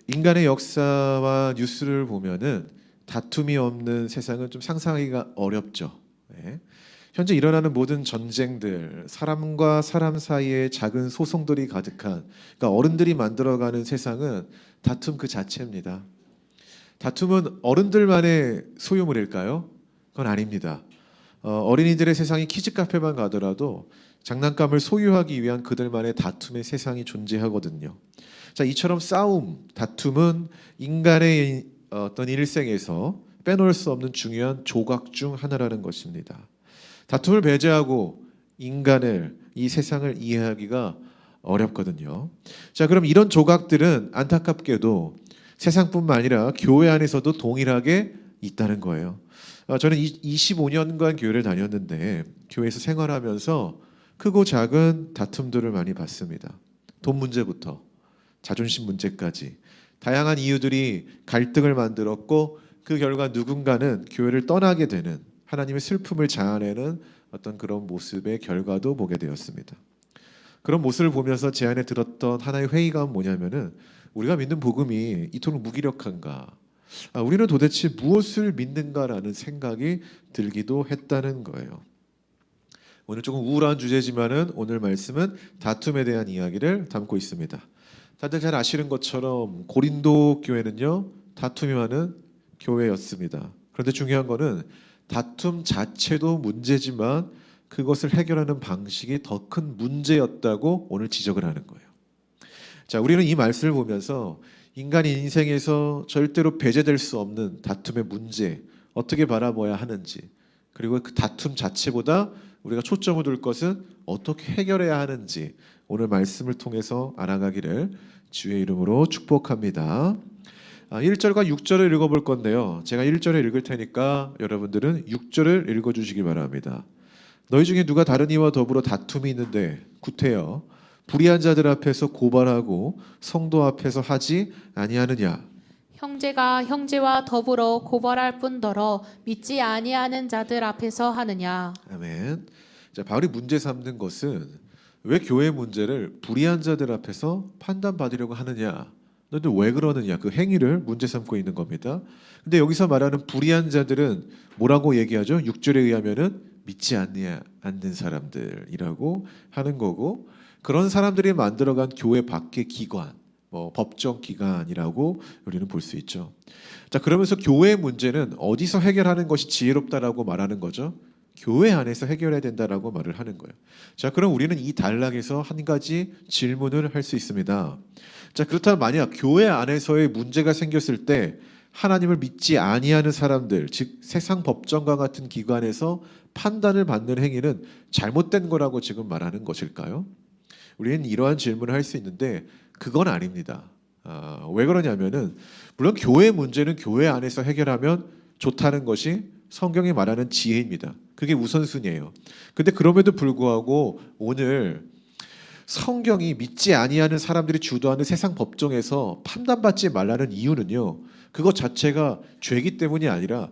인간의 역사와 뉴스를 보면은 다툼이 없는 세상은 좀 상상하기가 어렵죠. 네. 현재 일어나는 모든 전쟁들, 사람과 사람 사이에 작은 소송들이 가득한, 그러니까 어른들이 만들어가는 세상은 다툼 그 자체입니다. 다툼은 어른들만의 소유물일까요? 그건 아닙니다. 어린이들의 세상이 키즈 카페만 가더라도 장난감을 소유하기 위한 그들만의 다툼의 세상이 존재하거든요. 자, 이처럼 싸움, 다툼은 인간의 어떤 일생에서 빼놓을 수 없는 중요한 조각 중 하나라는 것입니다. 다툼을 배제하고 인간을, 이 세상을 이해하기가 어렵거든요. 자, 그럼 이런 조각들은 안타깝게도 세상뿐만 아니라 교회 안에서도 동일하게 있다는 거예요. 저는 25년간 교회를 다녔는데 교회에서 생활하면서 크고 작은 다툼들을 많이 봤습니다. 돈 문제부터 자존심 문제까지 다양한 이유들이 갈등을 만들었고 그 결과 누군가는 교회를 떠나게 되는, 하나님의 슬픔을 자아내는 어떤 그런 모습의 결과도 보게 되었습니다. 그런 모습을 보면서 제 안에 들었던 하나의 회의감은 뭐냐면은, 우리가 믿는 복음이 이토록 무기력한가? 우리는 도대체 무엇을 믿는가라는 생각이 들기도 했다는 거예요. 오늘 조금 우울한 주제지만은 오늘 말씀은 다툼에 대한 이야기를 담고 있습니다. 다들 잘 아시는 것처럼 고린도 교회는요, 다툼이 많은 교회였습니다. 그런데 중요한 거는 다툼 자체도 문제지만 그것을 해결하는 방식이 더 큰 문제였다고 오늘 지적을 하는 거예요. 자, 우리는 이 말씀을 보면서 인간의 인생에서 절대로 배제될 수 없는 다툼의 문제, 어떻게 바라봐야 하는지, 그리고 그 다툼 자체보다 우리가 초점을 둘 것은 어떻게 해결해야 하는지 오늘 말씀을 통해서 알아가기를 주의 이름으로 축복합니다. 1절과 6절을 읽어볼 건데요. 제가 1절을 읽을 테니까 여러분들은 6절을 읽어주시기 바랍니다. 너희 중에 누가 다른 이와 더불어 다툼이 있는데 구태여 불의한 자들 앞에서 고발하고 성도 앞에서 하지 아니하느냐. 형제가 형제와 더불어 고발할 뿐더러 믿지 아니하는 자들 앞에서 하느냐. 아멘. 자, 바울이 문제 삼는 것은 왜 교회 문제를 불의한 자들 앞에서 판단받으려고 하느냐. 너희들 왜 그러느냐, 그 행위를 문제 삼고 있는 겁니다. 근데 여기서 말하는 불의한 자들은 뭐라고 얘기하죠? 6절에 의하면은 믿지 않는 사람들이라고 하는 거고, 그런 사람들이 만들어간 교회 밖의 기관, 법정 기관이라고 우리는 볼 수 있죠. 자, 그러면서 교회의 문제는 어디서 해결하는 것이 지혜롭다라고 말하는 거죠? 교회 안에서 해결해야 된다라고 말을 하는 거예요. 자, 그럼 우리는 이 단락에서 한 가지 질문을 할 수 있습니다. 자, 그렇다면 만약 교회 안에서의 문제가 생겼을 때 하나님을 믿지 아니하는 사람들, 즉 세상 법정과 같은 기관에서 판단을 받는 행위는 잘못된 거라고 지금 말하는 것일까요? 우리는 이러한 질문을 할 수 있는데 그건 아닙니다. 왜 그러냐면은, 물론 교회 문제는 교회 안에서 해결하면 좋다는 것이 성경이 말하는 지혜입니다. 그게 우선순위예요. 근데 그럼에도 불구하고 오늘 성경이 믿지 아니하는 사람들이 주도하는 세상 법정에서 판단받지 말라는 이유는요, 그것 자체가 죄이기 때문이 아니라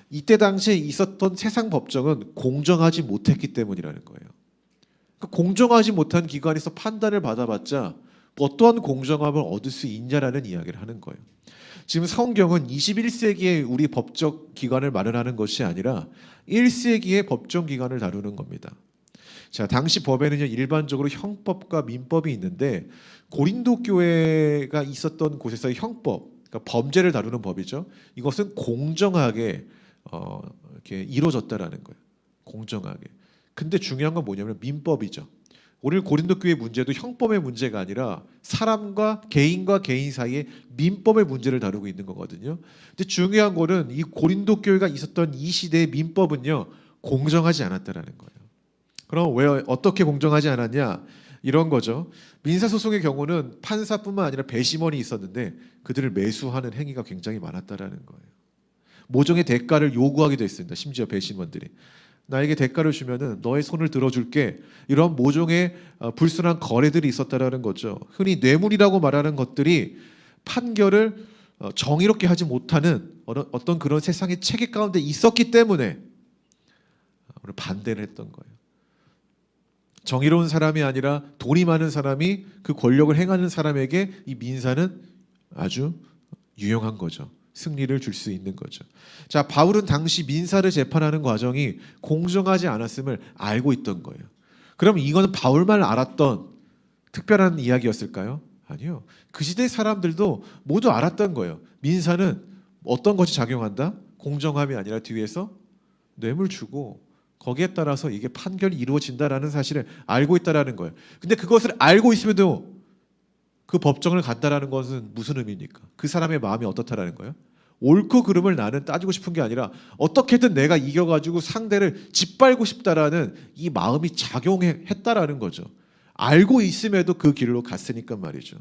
이때 당시에 있었던 세상 법정은 공정하지 못했기 때문이라는 거예요. 공정하지 못한 기관에서 판단을 받아봤자 어떠한 공정함을 얻을 수 있냐라는 이야기를 하는 거예요. 지금 성경은 21세기의 우리 법적 기관을 마련하는 것이 아니라 1세기의 법정 기관을 다루는 겁니다. 자, 당시 법에는요, 일반적으로 형법과 민법이 있는데 고린도 교회가 있었던 곳에서의 형법, 그러니까 범죄를 다루는 법이죠. 이것은 공정하게 이렇게 이루어졌다라는 거예요. 공정하게. 근데 중요한 건 뭐냐면 민법이죠. 오늘 고린도 교회 문제도 형법의 문제가 아니라 사람과 개인 사이의 민법의 문제를 다루고 있는 거거든요. 근데 중요한 거는 이 고린도 교회가 있었던 이 시대의 민법은요, 공정하지 않았다라는 거예요. 그럼 왜 어떻게 공정하지 않았냐? 이런 거죠. 민사소송의 경우는 판사뿐만 아니라 배심원이 있었는데 그들을 매수하는 행위가 굉장히 많았다라는 거예요. 모종의 대가를 요구하기도 했습니다. 심지어 배심원들이 나에게 대가를 주면은 너의 손을 들어줄게, 이런 모종의 불순한 거래들이 있었다라는 거죠. 흔히 뇌물이라고 말하는 것들이 판결을 정의롭게 하지 못하는 어떤 그런 세상의 체계 가운데 있었기 때문에 오늘 반대를 했던 거예요. 정의로운 사람이 아니라 돈이 많은 사람이 그 권력을 행하는 사람에게 이 민사는 아주 유용한 거죠. 승리를 줄 수 있는 거죠. 자, 바울은 당시 민사를 재판하는 과정이 공정하지 않았음을 알고 있던 거예요. 그럼 이거는 바울만 알았던 특별한 이야기였을까요? 아니요. 그 시대 사람들도 모두 알았던 거예요. 민사는 어떤 것이 작용한다? 공정함이 아니라 뒤에서 뇌물 주고 거기에 따라서 이게 판결이 이루어진다라는 사실을 알고 있다라는 거예요. 근데 그것을 알고 있음에도 그 법정을 간다라는 것은 무슨 의미입니까? 그 사람의 마음이 어떻다라는 거예요? 옳고 그름을 나는 따지고 싶은 게 아니라 어떻게든 내가 이겨가지고 상대를 짓밟고 싶다라는 이 마음이 작용했다라는 거죠. 알고 있음에도 그 길로 갔으니까 말이죠.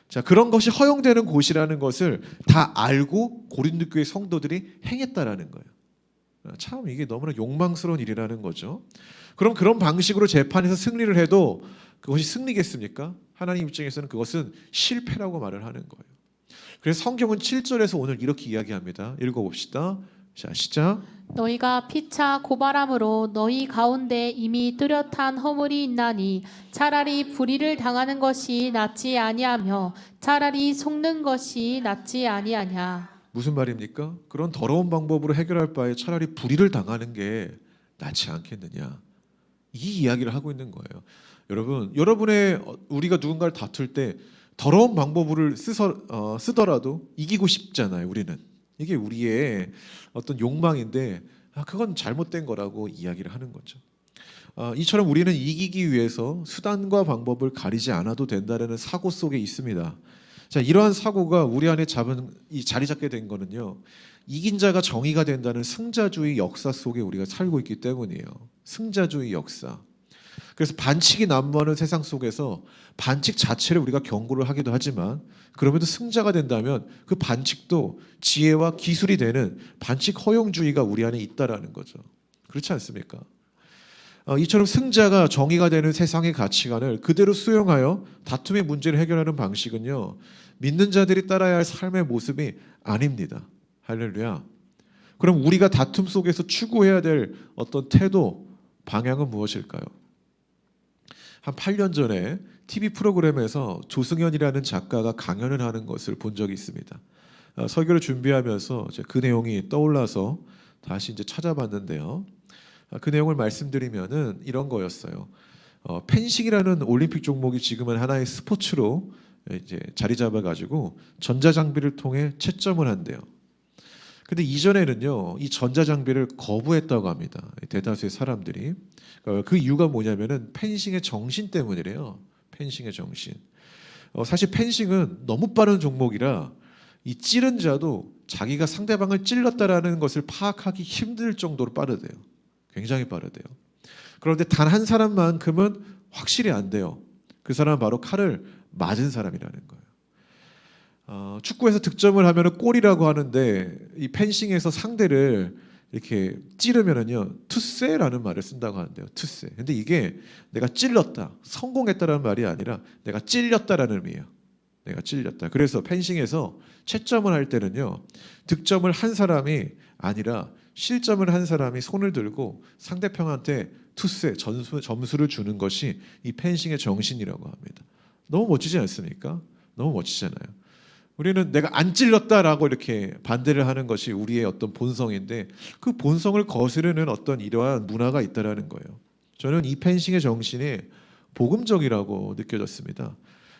자, 그런 것이 허용되는 곳이라는 것을 다 알고 고린도 교회 성도들이 행했다라는 거예요. 참 이게 너무나 욕망스러운 일이라는 거죠. 그럼 그런 방식으로 재판에서 승리를 해도 그것이 승리겠습니까? 하나님 입장에서는 그것은 실패라고 말을 하는 거예요. 그래서 성경은 7절에서 오늘 이렇게 이야기합니다. 읽어봅시다. 자, 시작. 너희가 피차 고발함으로 너희 가운데 이미 뚜렷한 허물이 있나니 차라리 불의를 당하는 것이 낫지 아니하며 차라리 속는 것이 낫지 아니하냐. 무슨 말입니까? 그런 더러운 방법으로 해결할 바에 차라리 불의를 당하는 게 낫지 않겠느냐. 이 이야기를 하고 있는 거예요. 여러분의 우리가 누군가를 다툴 때 더러운 방법을 쓰더라도 이기고 싶잖아요. 우리는 이게 우리의 어떤 욕망인데 그건 잘못된 거라고 이야기를 하는 거죠. 이처럼 우리는 이기기 위해서 수단과 방법을 가리지 않아도 된다는 사고 속에 있습니다. 자, 이러한 사고가 우리 안에 자리 잡게 된 거는요. 이긴 자가 정의가 된다는 승자주의 역사 속에 우리가 살고 있기 때문이에요. 승자주의 역사. 그래서 반칙이 난무하는 세상 속에서 반칙 자체를 우리가 경고를 하기도 하지만 그럼에도 승자가 된다면 그 반칙도 지혜와 기술이 되는 반칙 허용주의가 우리 안에 있다라는 거죠. 그렇지 않습니까? 이처럼 승자가 정의가 되는 세상의 가치관을 그대로 수용하여 다툼의 문제를 해결하는 방식은요. 믿는 자들이 따라야 할 삶의 모습이 아닙니다. 할렐루야. 그럼 우리가 다툼 속에서 추구해야 될 어떤 태도, 방향은 무엇일까요? 한 8년 전에 TV 프로그램에서 조승연이라는 작가가 강연을 하는 것을 본 적이 있습니다. 설교를 준비하면서 그 내용이 떠올라서 다시 이제 찾아봤는데요. 그 내용을 말씀드리면은 이런 거였어요. 펜싱이라는 올림픽 종목이 지금은 하나의 스포츠로 이제 자리 잡아가지고 전자장비를 통해 채점을 한대요. 근데 이전에는요, 이 전자장비를 거부했다고 합니다. 대다수의 사람들이. 그 이유가 뭐냐면은 펜싱의 정신 때문이래요. 펜싱의 정신. 사실 펜싱은 너무 빠른 종목이라 이 찌른 자도 자기가 상대방을 찔렀다라는 것을 파악하기 힘들 정도로 빠르대요. 굉장히 빠르대요. 그런데 단 한 사람만큼은 확실히 안 돼요. 그 사람은 바로 칼을 맞은 사람이라는 거예요. 축구에서 득점을 하면은 골이라고 하는데 이 펜싱에서 상대를 이렇게 찌르면은요 투세라는 말을 쓴다고 하는데요. 투세. 근데 이게 내가 찔렀다, 성공했다라는 말이 아니라 내가 찔렸다라는 의미예요. 내가 찔렸다. 그래서 펜싱에서 채점을 할 때는요 득점을 한 사람이 아니라 실점을 한 사람이 손을 들고 상대편한테 투세 점수를 주는 것이 이 펜싱의 정신이라고 합니다. 너무 멋지지 않습니까? 너무 멋지잖아요. 우리는 내가 안 찔렸다라고 이렇게 반대를 하는 것이 우리의 어떤 본성인데 그 본성을 거스르는 어떤 이러한 문화가 있다라는 거예요. 저는 이 펜싱의 정신이 복음적이라고 느껴졌습니다.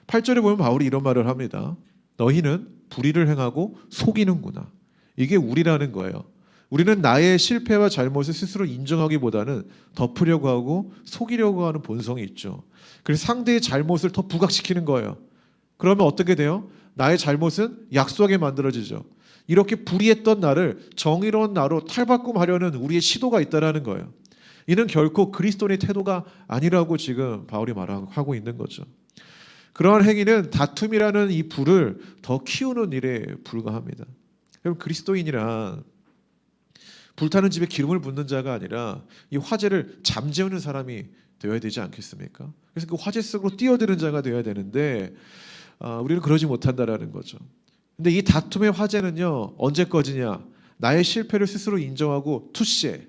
8절에 보면 바울이 이런 말을 합니다. 너희는 불의를 행하고 속이는구나. 이게 우리라는 거예요. 우리는 나의 실패와 잘못을 스스로 인정하기보다는 덮으려고 하고 속이려고 하는 본성이 있죠. 그래서 상대의 잘못을 더 부각시키는 거예요. 그러면 어떻게 돼요? 나의 잘못은 약속하게 만들어지죠. 이렇게 불의했던 나를 정의로운 나로 탈바꿈하려는 우리의 시도가 있다라는 거예요. 이는 결코 그리스도인의 태도가 아니라고 지금 바울이 말하고 있는 거죠. 그러한 행위는 다툼이라는 이 불을 더 키우는 일에 불과합니다. 여러분, 그리스도인이란 불타는 집에 기름을 붓는 자가 아니라 이 화재를 잠재우는 사람이 되어야 되지 않겠습니까? 그래서 그 화재 속으로 뛰어드는 자가 되어야 되는데 우리는 그러지 못한다라는 거죠. 근데 이 다툼의 화재는요 언제 꺼지냐? 나의 실패를 스스로 인정하고 투시해.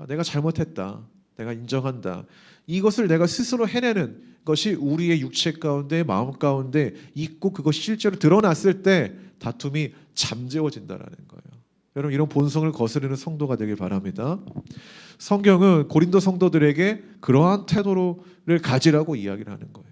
내가 잘못했다. 내가 인정한다. 이것을 내가 스스로 해내는 것이 우리의 육체 가운데 마음 가운데 있고 그것이 실제로 드러났을 때 다툼이 잠재워진다라는 거예요. 여러분 이런 본성을 거스르는 성도가 되길 바랍니다. 성경은 고린도 성도들에게 그러한 태도를 가지라고 이야기를 하는 거예요.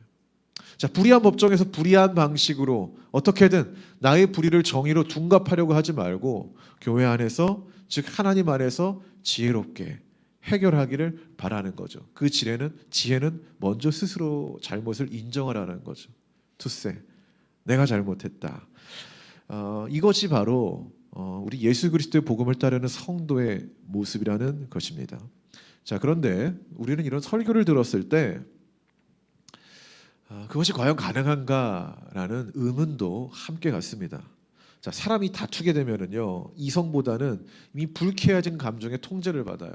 자, 불의한 법정에서 불의한 방식으로 어떻게든 나의 불의를 정의로 둔갑하려고 하지 말고 교회 안에서 즉 하나님 안에서 지혜롭게 해결하기를 바라는 거죠. 그 지혜는 먼저 스스로 잘못을 인정하라는 거죠. 투세, 내가 잘못했다. 이것이 바로 우리 예수 그리스도의 복음을 따르는 성도의 모습이라는 것입니다. 자, 그런데 우리는 이런 설교를 들었을 때 그것이 과연 가능한가라는 의문도 함께 갔습니다. 자, 사람이 다투게 되면은요, 이성보다는 이미 불쾌해진 감정의 통제를 받아요.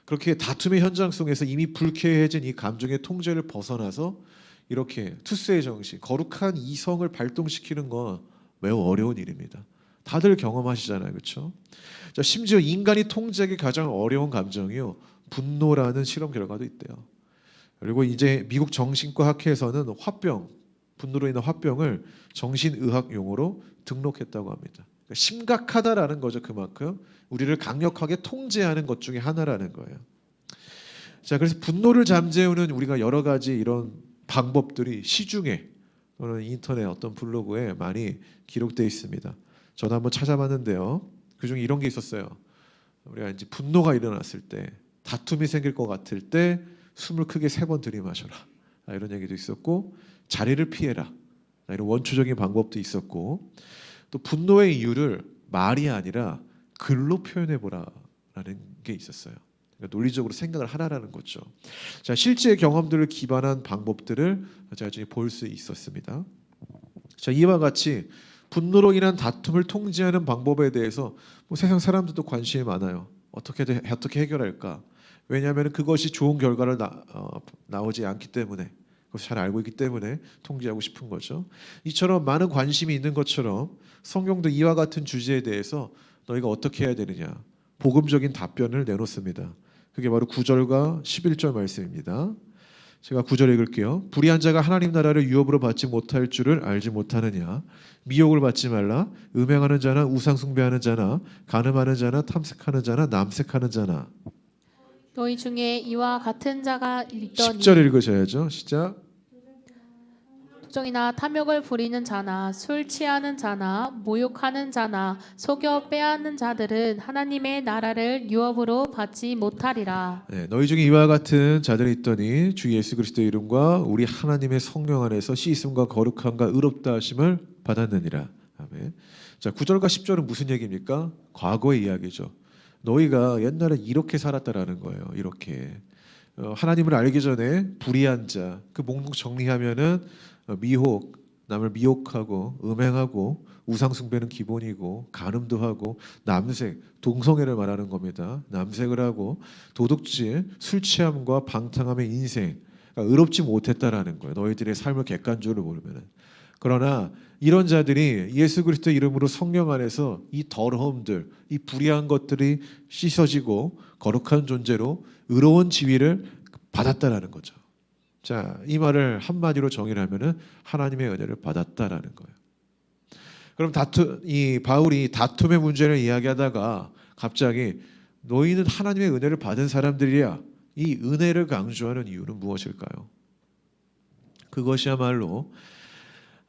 그렇게 다툼의 현장 속에서 이미 불쾌해진 이 감정의 통제를 벗어나서 이렇게 투세의 정신, 거룩한 이성을 발동시키는 건 매우 어려운 일입니다. 다들 경험하시잖아요, 그렇죠? 자, 심지어 인간이 통제하기 가장 어려운 감정이요, 분노라는 실험 결과도 있대요. 그리고 이제 미국 정신과 학회에서는 분노로 인한 화병을 정신의학 용어로 등록했다고 합니다. 그러니까 심각하다라는 거죠. 그만큼 우리를 강력하게 통제하는 것 중에 하나라는 거예요. 자, 그래서 분노를 잠재우는 우리가 여러 가지 이런 방법들이 시중에 또는 인터넷 어떤 블로그에 많이 기록되어 있습니다. 저도 한번 찾아봤는데요. 그중에 이런 게 있었어요. 우리가 이제 분노가 일어났을 때, 다툼이 생길 것 같을 때 숨을 크게 3번 들이마셔라. 이런 얘기도 있었고, 자리를 피해라. 이런 원초적인 방법도 있었고, 또 분노의 이유를 말이 아니라 글로 표현해 보라라는 게 있었어요. 그러니까 논리적으로 생각을 하라라는 거죠. 자, 실제 경험들을 기반한 방법들을 제가 지금 볼 수 있었습니다. 자, 이와 같이 분노로 인한 다툼을 통제하는 방법에 대해서 세상 사람들도 관심이 많아요. 어떻게 해결할까? 왜냐하면 그것이 좋은 결과를 나오지 않기 때문에, 그것을 잘 알고 있기 때문에 통제하고 싶은 거죠. 이처럼 많은 관심이 있는 것처럼 성경도 이와 같은 주제에 대해서 너희가 어떻게 해야 되느냐, 복음적인 답변을 내놓습니다. 그게 바로 9절과 11절 말씀입니다. 제가 9절 읽을게요. 불의한 자가 하나님 나라를 유업으로 받지 못할 줄을 알지 못하느냐. 미혹을 받지 말라. 음행하는 자나 우상 숭배하는 자나 간음하는 자나 탐색하는 자나 남색하는 자나. 너희 중에 이와 같은 자가 있더니 10절 읽으셔야죠. 시작. 독종이나 탐욕을 부리는 자나 술 취하는 자나 모욕하는 자나 속여 빼앗는 자들은 하나님의 나라를 유업으로 받지 못하리라. 네, 너희 중에 이와 같은 자들이 있더니 주 예수 그리스도의 이름과 우리 하나님의 성령 안에서 씻음과 거룩함과 의롭다 하심을 받았느니라. 아멘. 자, 9절과 10절은 무슨 얘기입니까? 과거의 이야기죠. 너희가 옛날에 이렇게 살았다라는 거예요. 이렇게 하나님을 알기 전에 불의한 자, 그 목록 정리하면은 미혹, 남을 미혹하고 음행하고 우상 숭배는 기본이고 간음도 하고 남색, 동성애를 말하는 겁니다. 남색을 하고 도둑질, 술 취함과 방탕함의 인생, 그러니까 의롭지 못했다라는 거예요. 너희들의 삶을 객관적으로 보면은. 그러나 이런 자들이 예수 그리스도 이름으로 성령 안에서 이 더러움들, 이 불의한 것들이 씻어지고 거룩한 존재로 의로운 지위를 받았다라는 거죠. 자, 이 말을 한마디로 정의를 하면은 하나님의 은혜를 받았다라는 거예요. 그럼 이 바울이 다툼의 문제를 이야기하다가 갑자기 너희는 하나님의 은혜를 받은 사람들이야. 이 은혜를 강조하는 이유는 무엇일까요? 그것이야말로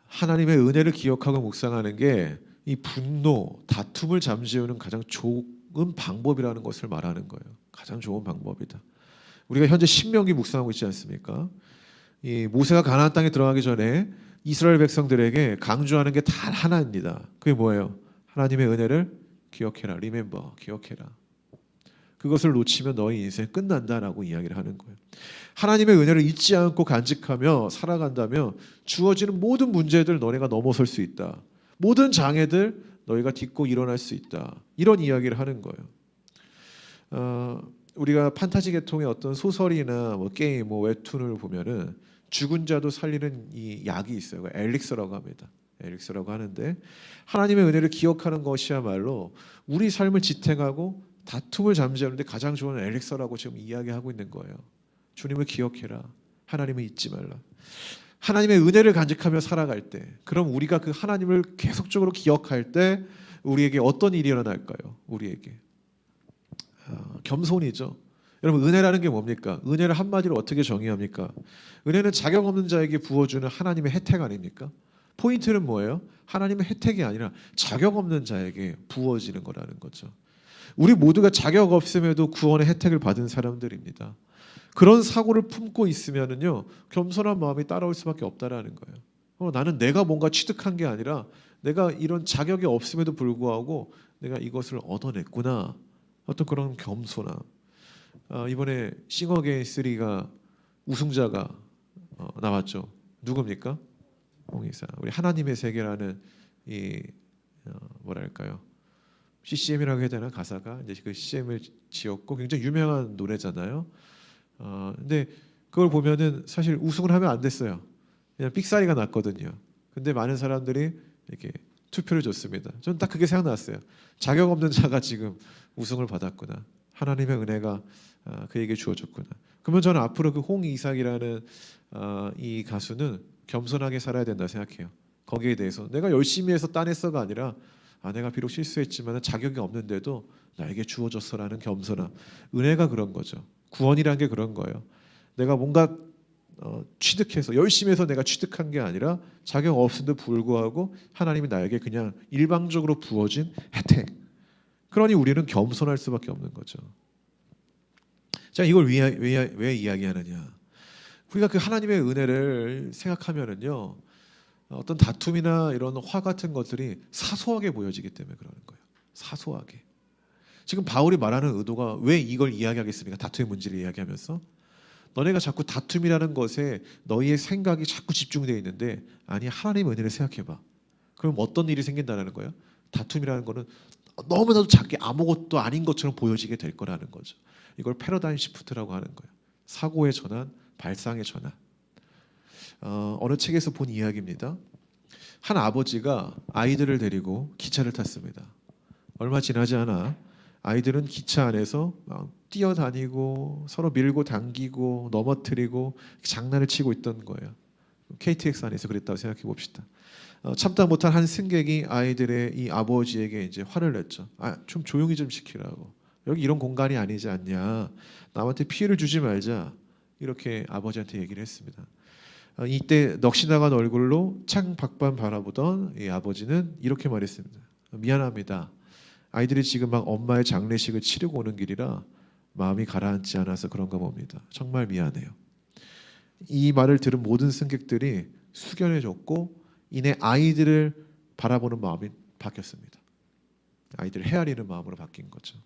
하나님의 은혜를 기억하고 묵상하는 게 이 분노, 다툼을 잠재우는 가장 좋은 방법이라는 것을 말하는 거예요. 가장 좋은 방법이다. 우리가 현재 신명기 묵상하고 있지 않습니까? 이 모세가 가나안 땅에 들어가기 전에 이스라엘 백성들에게 강조하는 게 단 하나입니다. 그게 뭐예요? 하나님의 은혜를 기억해라. 리멤버, 기억해라. 그것을 놓치면 너희 인생 끝난다라고 이야기를 하는 거예요. 하나님의 은혜를 잊지 않고 간직하며 살아간다면 주어지는 모든 문제들 너네가 넘어설 수 있다. 모든 장애들 너희가 딛고 일어날 수 있다. 이런 이야기를 하는 거예요. 우리가 판타지 계통의 어떤 소설이나 뭐 게임, 뭐 웹툰을 보면은 죽은 자도 살리는 이 약이 있어요. 엘릭서라고 합니다. 엘릭서라고 하는데 하나님의 은혜를 기억하는 것이야말로 우리 삶을 지탱하고 다툼을 잠재우는데 가장 좋은 엘릭서라고 지금 이야기하고 있는 거예요. 주님을 기억해라. 하나님을 잊지 말라. 하나님의 은혜를 간직하며 살아갈 때, 그럼 우리가 그 하나님을 계속적으로 기억할 때 우리에게 어떤 일이 일어날까요? 우리에게 겸손이죠. 여러분, 은혜라는 게 뭡니까? 은혜를 한마디로 어떻게 정의합니까? 은혜는 자격 없는 자에게 부어주는 하나님의 혜택 아닙니까? 포인트는 뭐예요? 하나님의 혜택이 아니라 자격 없는 자에게 부어지는 거라는 거죠. 우리 모두가 자격 없음에도 구원의 혜택을 받은 사람들입니다. 그런 사고를 품고 있으면은요, 겸손한 마음이 따라올 수밖에 없다라는 거예요. 나는 내가 뭔가 취득한 게 아니라 내가 이런 자격이 없음에도 불구하고 내가 이것을 얻어냈구나. 어떤 그런 겸손함. 이번에 싱어게인 3가 우승자가 나왔죠. 누굽니까? 홍이사. 우리 하나님의 세계라는 이 뭐랄까요? CCM이라고 해야 되나, 가사가 이제 그 CCM을 지었고 굉장히 유명한 노래잖아요. 근데 그걸 보면은 사실 우승을 하면 안 됐어요. 그냥 삑사리가 났거든요. 근데 많은 사람들이 이렇게 투표를 줬습니다. 저는 딱 그게 생각났어요. 자격 없는 자가 지금 우승을 받았구나. 하나님의 은혜가 그에게 주어졌구나. 그러면 저는 앞으로 그 홍이삭이라는 이 가수는 겸손하게 살아야 된다 생각해요. 거기에 대해서 내가 열심히 해서 따냈어가 아니라 내가 비록 실수했지만 자격이 없는데도 나에게 주어졌어라는 겸손함. 은혜가 그런 거죠. 구원이란 게 그런 거예요. 내가 뭔가 취득해서 열심히 해서 내가 취득한 게 아니라 자격 없음에도 불구하고 하나님이 나에게 그냥 일방적으로 부어진 혜택. 그러니 우리는 겸손할 수밖에 없는 거죠. 자, 이걸 왜 이야기하느냐? 우리가 그 하나님의 은혜를 생각하면은요, 어떤 다툼이나 이런 화 같은 것들이 사소하게 보여지기 때문에 그러는 거예요. 사소하게. 지금 바울이 말하는 의도가 왜 이걸 이야기하겠습니까? 다툼의 문제를 이야기하면서 너네가 자꾸 다툼이라는 것에 너희의 생각이 자꾸 집중되어 있는데 아니, 하나님의 은혜를 생각해봐. 그럼 어떤 일이 생긴다는 거예요? 다툼이라는 거는 너무나도 작게 아무것도 아닌 것처럼 보여지게 될 거라는 거죠. 이걸 패러다임 시프트라고 하는 거예요. 사고의 전환, 발상의 전환. 어느 책에서 본 이야기입니다. 한 아버지가 아이들을 데리고 기차를 탔습니다. 얼마 지나지 않아 아이들은 기차 안에서 막 뛰어다니고 서로 밀고 당기고 넘어뜨리고 장난을 치고 있던 거예요. KTX 안에서 그랬다고 생각해 봅시다. 참다 못한 한 승객이 아이들의 이 아버지에게 이제 화를 냈죠. 좀 조용히 좀 시키라고. 여기 이런 공간이 아니지 않냐. 남한테 피해를 주지 말자. 이렇게 아버지한테 얘기를 했습니다. 이때 넋이나간 얼굴로 창밖만 바라보던 이 아버지는 이렇게 말했습니다. 미안합니다. 아이들이 지금 막 엄마의 장례식을 치르고 오는 길이라 마음이 가라앉지 않아서 그런가 봅니다. 정말 미안해요. 이 말을 들은 모든 승객들이 숙연해졌고 이내 아이들을 바라보는 마음이 바뀌었습니다. 아이들을 헤아리는 마음으로 바뀐 거죠.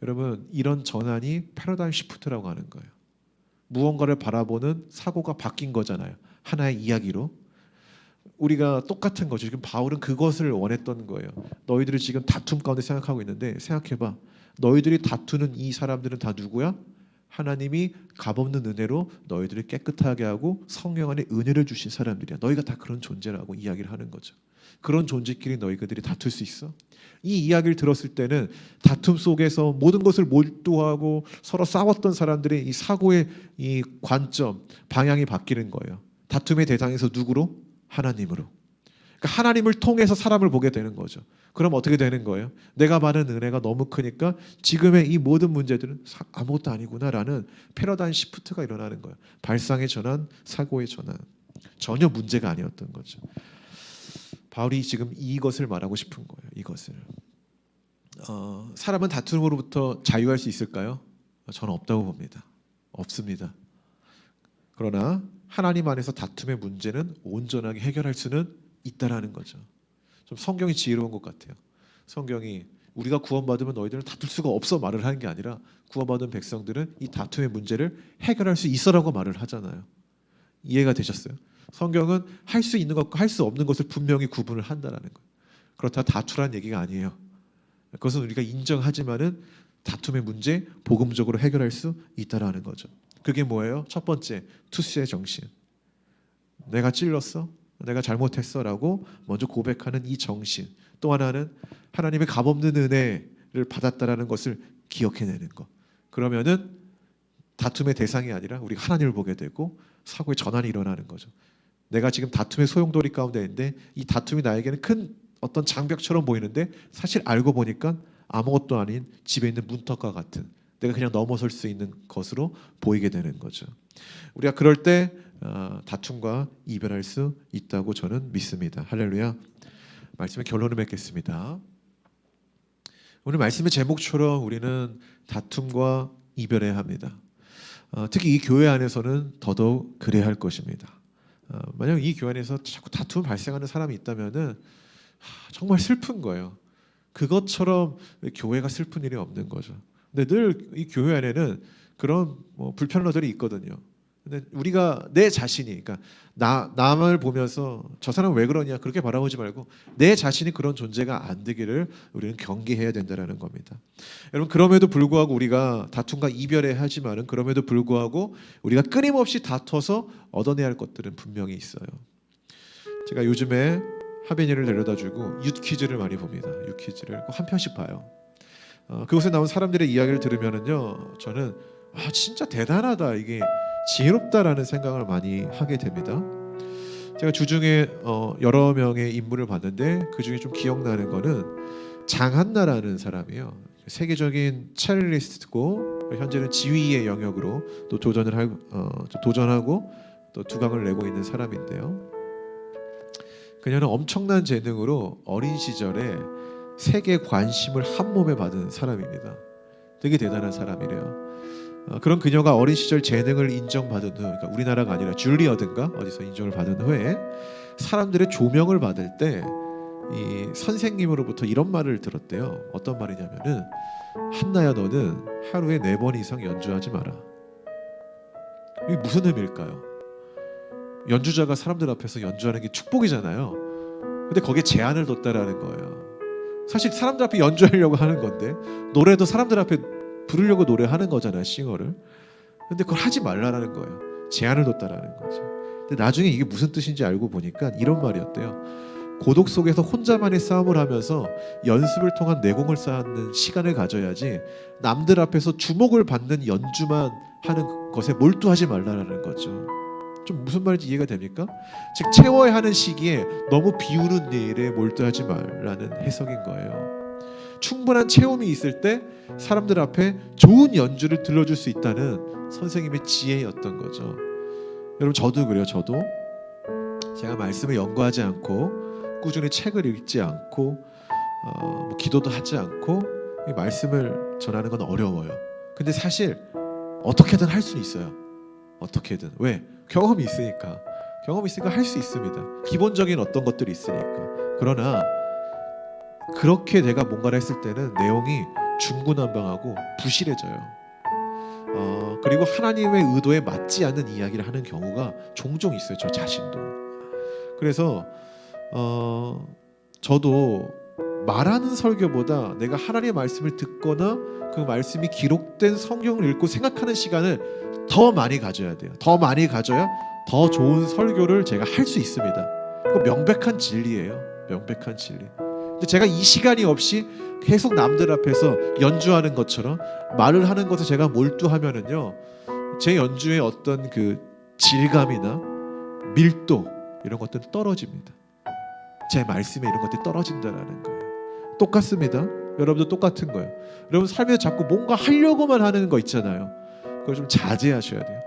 여러분, 이런 전환이 패러다임 시프트라고 하는 거예요. 무언가를 바라보는 사고가 바뀐 거잖아요. 하나의 이야기로. 우리가 똑같은 거죠. 지금 바울은 그것을 원했던 거예요. 너희들이 지금 다툼 가운데 생각하고 있는데 생각해봐. 너희들이 다투는 이 사람들은 다 누구야? 하나님이 값없는 은혜로 너희들을 깨끗하게 하고 성령 안에 은혜를 주신 사람들이야. 너희가 다 그런 존재라고 이야기를 하는 거죠. 그런 존재끼리 너희들이 다툴 수 있어? 이 이야기를 들었을 때는 다툼 속에서 모든 것을 몰두하고 서로 싸웠던 사람들의 이 사고의 이 관점, 방향이 바뀌는 거예요. 다툼의 대상에서 누구로? 하나님으로. 그러니까 하나님을 통해서 사람을 보게 되는 거죠. 그럼 어떻게 되는 거예요? 내가 받은 은혜가 너무 크니까 지금의 이 모든 문제들은 아무것도 아니구나라는 패러다임 시프트가 일어나는 거예요. 발상의 전환, 사고의 전환. 전혀 문제가 아니었던 거죠. 바울이 지금 이것을 말하고 싶은 거예요. 이것을. 사람은 다툼으로부터 자유할 수 있을까요? 저는 없다고 봅니다. 없습니다. 그러나 하나님 안에서 다툼의 문제는 온전하게 해결할 수는 있다라는 거죠. 좀 성경이 지혜로운 것 같아요. 성경이 우리가 구원받으면 너희들은 다툴 수가 없어 말을 하는 게 아니라 구원받은 백성들은 이 다툼의 문제를 해결할 수 있어라고 말을 하잖아요. 이해가 되셨어요? 성경은 할 수 있는 것과 할 수 없는 것을 분명히 구분을 한다라는 거예요. 그렇다 다투란 얘기가 아니에요. 그것은 우리가 인정하지만은 다툼의 문제 복음적으로 해결할 수 있다라는 거죠. 그게 뭐예요? 첫 번째, 투스의 정신. 내가 찔렀어? 내가 잘못했어라고 먼저 고백하는 이 정신. 또 하나는 하나님의 값없는 은혜를 받았다라는 것을 기억해내는 것. 그러면은 다툼의 대상이 아니라 우리가 하나님을 보게 되고 사고의 전환이 일어나는 거죠. 내가 지금 다툼의 소용돌이 가운데 있는데 이 다툼이 나에게는 큰 어떤 장벽처럼 보이는데 사실 알고 보니까 아무것도 아닌 집에 있는 문턱과 같은, 내가 그냥 넘어설 수 있는 것으로 보이게 되는 거죠. 우리가 그럴 때 다툼과 이별할 수 있다고 저는 믿습니다. 할렐루야. 말씀의 결론을 맺겠습니다. 오늘 말씀의 제목처럼 우리는 다툼과 이별해야 합니다. 특히 이 교회 안에서는 더더욱 그래야 할 것입니다. 만약 이 교회 안에서 자꾸 다툼 발생하는 사람이 있다면은 정말 슬픈 거예요. 그것처럼 교회가 슬픈 일이 없는 거죠. 근데 늘 이 교회 안에는 그런 불편러들이 있거든요. 근데 우리가 내 자신이, 그러니까 남을 보면서 저 사람 왜 그러냐 그렇게 바라보지 말고 내 자신이 그런 존재가 안 되기를 우리는 경계해야 된다는 겁니다. 여러분, 그럼에도 불구하고 우리가 다툼과 이별해야 하지만은 그럼에도 불구하고 우리가 끊임없이 다퉈서 얻어내야 할 것들은 분명히 있어요. 제가 요즘에 하빈이를 데려다주고 유퀴즈를 많이 봅니다. 유퀴즈를 한 편씩 봐요. 그곳에 나온 사람들의 이야기를 들으면은요, 저는 진짜 대단하다, 이게 지혜롭다라는 생각을 많이 하게 됩니다. 제가 주중에 여러 명의 인물을 봤는데 그 중에 좀 기억나는 거는 장한나라는 사람이에요. 세계적인 첼리스트고 현재는 지휘의 영역으로 또 도전하고 또 두각을 내고 있는 사람인데요. 그녀는 엄청난 재능으로 어린 시절에 세계 관심을 한 몸에 받은 사람입니다. 되게 대단한 사람이래요. 그런 그녀가 어린 시절 재능을 인정받은 후, 그러니까 우리나라가 아니라 줄리어든가 어디서 인정을 받은 후에 사람들의 조명을 받을 때 이 선생님으로부터 이런 말을 들었대요. 어떤 말이냐면은, 한나야, 너는 하루에 4번 이상 연주하지 마라. 이게 무슨 의미일까요? 연주자가 사람들 앞에서 연주하는 게 축복이잖아요. 근데 거기에 제한을 뒀다라는 거예요. 사실 사람들 앞에 연주하려고 하는 건데, 노래도 사람들 앞에 부르려고 노래하는 거잖아요, 싱어를. 근데 그걸 하지 말라라는 거예요. 제한을 뒀다라는 거죠. 근데 나중에 이게 무슨 뜻인지 알고 보니까 이런 말이었대요. 고독 속에서 혼자만의 싸움을 하면서 연습을 통한 내공을 쌓는 시간을 가져야지 남들 앞에서 주목을 받는 연주만 하는 것에 몰두하지 말라라는 거죠. 좀 무슨 말인지 이해가 됩니까? 즉, 채워야 하는 시기에 너무 비우는 일에 몰두하지 말라는 해석인 거예요. 충분한 체험이 있을 때 사람들 앞에 좋은 연주를 들려줄 수 있다는 선생님의 지혜였던 거죠. 여러분, 저도 그래요. 저도 제가 말씀을 연구하지 않고 꾸준히 책을 읽지 않고 기도도 하지 않고 이 말씀을 전하는 건 어려워요. 근데 사실 어떻게든 할 수 있어요. 어떻게든. 왜? 경험이 있으니까 할 수 있습니다. 기본적인 어떤 것들이 있으니까. 그러나 그렇게 내가 뭔가를 했을 때는 내용이 중구난방하고 부실해져요. 그리고 하나님의 의도에 맞지 않는 이야기를 하는 경우가 종종 있어요. 저 자신도. 그래서 저도 말하는 설교보다 내가 하나님의 말씀을 듣거나 그 말씀이 기록된 성경을 읽고 생각하는 시간을 더 많이 가져야 돼요. 더 많이 가져야 더 좋은 설교를 제가 할 수 있습니다. 그거 명백한 진리예요. 명백한 진리. 근데 제가 이 시간이 없이 계속 남들 앞에서 연주하는 것처럼 말을 하는 것에 제가 몰두하면은요, 제 연주의 어떤 그 질감이나 밀도 이런 것들은 떨어집니다. 제 말씀에 이런 것들이 떨어진다라는 거예요. 똑같습니다. 여러분도 똑같은 거예요. 여러분 삶에 자꾸 뭔가 하려고만 하는 거 있잖아요. 그걸 좀 자제하셔야 돼요.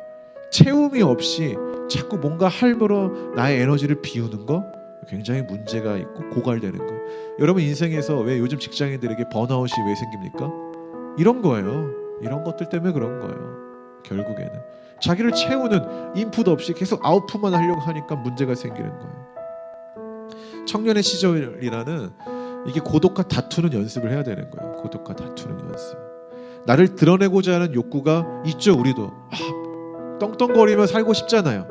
채움이 없이 자꾸 뭔가 할므로 나의 에너지를 비우는 거 굉장히 문제가 있고 고갈되는 거예요. 여러분 인생에서 왜 요즘 직장인들에게 번아웃이 왜 생깁니까? 이런 거예요. 이런 것들 때문에 그런 거예요. 결국에는 자기를 채우는 인풋 없이 계속 아웃풋만 하려고 하니까 문제가 생기는 거예요. 청년의 시절이라는 이게 고독과 다투는 연습을 해야 되는 거예요. 고독과 다투는 연습. 나를 드러내고자 하는 욕구가 있죠. 우리도 떵떵거리며 살고 싶잖아요.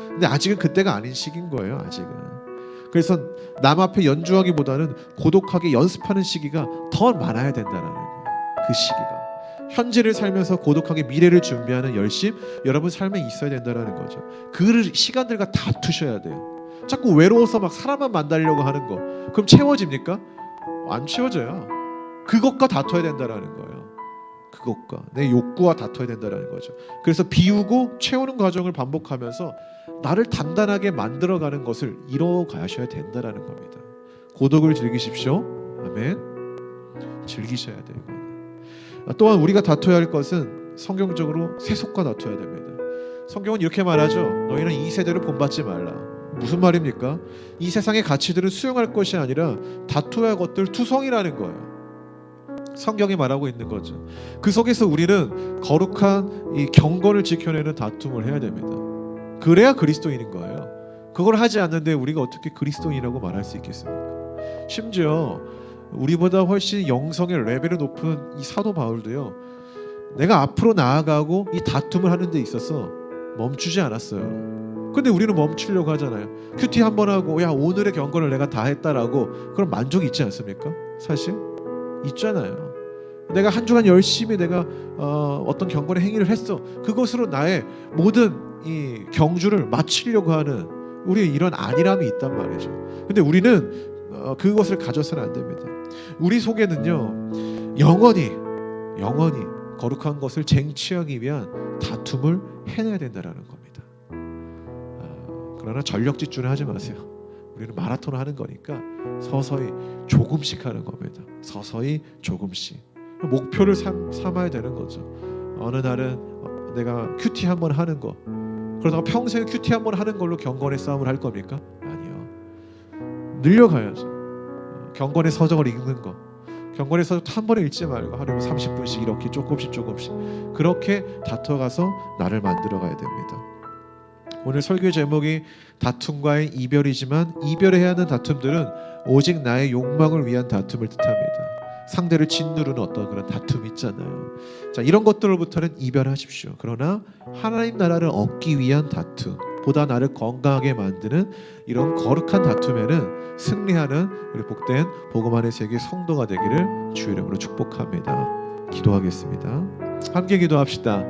근데 아직은 그때가 아닌 시기인 거예요. 아직은. 그래서 남 앞에 연주하기보다는 고독하게 연습하는 시기가 더 많아야 된다는 거예요. 그 시기가. 현재를 살면서 고독하게 미래를 준비하는 열심, 여러분 삶에 있어야 된다는 거죠. 그 시간들과 다투셔야 돼요. 자꾸 외로워서 막 사람만 만나려고 하는 거, 그럼 채워집니까? 안 채워져요. 그것과 다퉈야 된다는 거예요. 그것과 내 욕구와 다퉈야 된다는 거죠. 그래서 비우고 채우는 과정을 반복하면서 나를 단단하게 만들어가는 것을 이뤄가셔야 된다는 겁니다. 고독을 즐기십시오. 아멘. 즐기셔야 돼요. 또한 우리가 다퉈야 할 것은 성경적으로 세속과 다퉈야 됩니다. 성경은 이렇게 말하죠. 너희는 이 세대를 본받지 말라. 무슨 말입니까? 이 세상의 가치들을 수용할 것이 아니라 다투어야 할 것들 투성이라는 거예요. 성경이 말하고 있는 거죠. 그 속에서 우리는 거룩한 이 경건을 지켜내는 다툼을 해야 됩니다. 그래야 그리스도인인 거예요. 그걸 하지 않는데 우리가 어떻게 그리스도인이라고 말할 수 있겠습니까? 심지어 우리보다 훨씬 영성의 레벨이 높은 이 사도 바울도요, 내가 앞으로 나아가고 이 다툼을 하는 데 있어서 멈추지 않았어요. 근데 우리는 멈추려고 하잖아요. 큐티 한번 하고 야 오늘의 경건을 내가 다 했다라고 그런 만족이 있지 않습니까? 사실 있잖아요. 내가 한 주간 열심히 내가 어떤 경건의 행위를 했어. 그것으로 나의 모든 이 경주를 마치려고 하는 우리의 이런 안일함이 있단 말이죠. 근데 우리는 그것을 가져서는 안 됩니다. 우리 속에는요 영원히 거룩한 것을 쟁취하기 위한 다툼을 해내야 된다는 겁니다. 그러나 전력 질주는 하지 마세요. 우리는 마라톤을 하는 거니까 서서히 조금씩 하는 겁니다. 서서히 조금씩 목표를 삼아야 되는 거죠. 어느 날은 내가 큐티 한번 하는 거, 그러다가 평생 큐티 한번 하는 걸로 경건의 싸움을 할 겁니까? 아니요. 늘려가야죠. 경건의 서적을 읽는 거, 경건의 서적 한 번에 읽지 말고 하루에 30분씩 이렇게 조금씩 그렇게 다퉈가서 나를 만들어가야 됩니다. 오늘 설교 제목이 다툼과의 이별이지만 이별해야 하는 다툼들은 오직 나의 욕망을 위한 다툼을 뜻합니다. 상대를 짓누르는 어떤 그런 다툼이 있잖아요. 자, 이런 것들로부터는 이별하십시오. 그러나 하나님 나라를 얻기 위한 다툼, 보다 나를 건강하게 만드는 이런 거룩한 다툼에는 승리하는 우리 복된 복음 안의 세계 성도가 되기를 주의 이름으로 축복합니다. 기도하겠습니다. 함께 기도합시다.